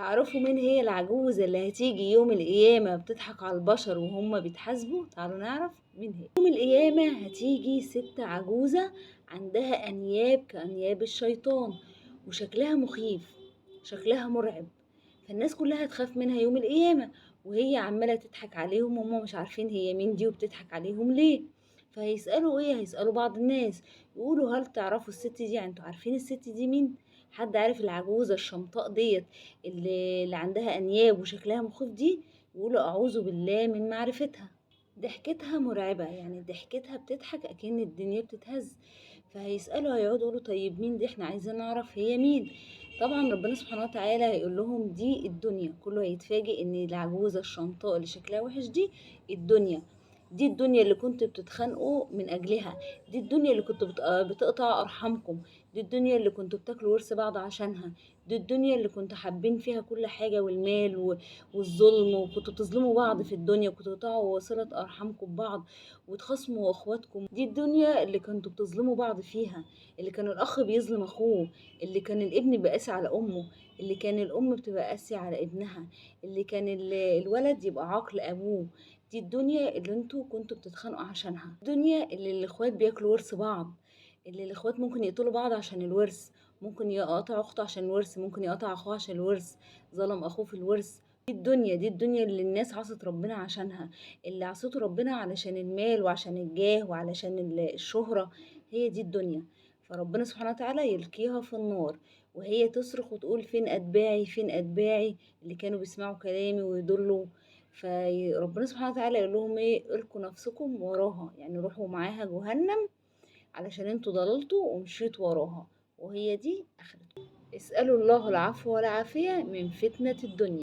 تعرفوا مين هي العجوزة اللي هتيجي يوم القيامة بتضحك على البشر وهم بيتحاسبوا؟ تعالوا نعرف مين هي. يوم القيامة هتيجي ست عجوزة عندها أنياب كأنياب الشيطان، وشكلها مخيف، شكلها مرعب. فالناس كلها هتخاف منها يوم القيامة، وهي عمالة تضحك عليهم وهم مش عارفين هي مين دي وبتضحك عليهم ليه. فهيسألوا ايه؟ هيسألوا بعض الناس، يقولوا هل تعرفوا الست دي؟ يعني انتوا عارفين الست دي مين؟ حد عارف العجوزة الشمطاء ديت اللي عندها أنياب وشكلها مخيف دي؟ يقولوا أعوذ بالله من معرفتها. ضحكتها مرعبة، يعني ضحكتها بتضحك أكن الدنيا بتتهز. فهيسألوا، هيقعدوا يقولوا طيب مين دي؟ احنا عايزين نعرف هي مين. طبعا ربنا سبحانه وتعالى هيقول لهم دي الدنيا. كله هيتفاجئ ان العجوزة الشمطاء اللي شكلها وحش دي الدنيا. دي الدنيا اللي كنتوا بتتخانقوا من أجلها. دي الدنيا اللي كنتوا بتقطع أرحامكم. دي الدنيا اللي كنتوا بتاكلوا ورث بعض عشانها. دي الدنيا اللي كنتوا حابين فيها كل حاجة، والمال والظلم، وكنتوا بتظلموا بعض في الدنيا، وكنتوا تقطعوا صلة أرحامكم ببعض وتخاصموا أخواتكم. دي الدنيا اللي كنتوا بتظلموا بعض فيها، اللي كان الأخ بيظلم أخوه، اللي كان الابن بيقاسي على أمه، اللي كان الأم بتبقى قاسية على ابنها، اللي كان الولد يبقى عاق لأبوه. دي الدنيا اللي انتوا كنتوا بتتخانقوا عشانها. الدنيا اللي الاخوات بياكلوا ورث بعض، اللي الاخوات ممكن يقتلوا بعض عشان الورث، ممكن يقطع اخته عشان الورث، ممكن يقطع اخوه عشان الورث، ظلم اخوه في الورث. دي الدنيا اللي الناس عصت ربنا عشانها، اللي عصته ربنا علشان المال وعشان الجاه وعلشان الشهرة. هي دي الدنيا. فربنا سبحانه وتعالى يلقيها في النار، وهي تصرخ وتقول فين أتباعي، فين أتباعي اللي كانوا بيسمعوا كلامي ويضلوا. فربنا سبحانه وتعالى يقول لهم ايه؟ القوا نفسكم وراها، يعني روحوا معاها جهنم علشان انتوا ضللتوا ومشيتوا وراها، وهي دي اخرتكم. اسألوا الله العفو والعافية من فتنة الدنيا.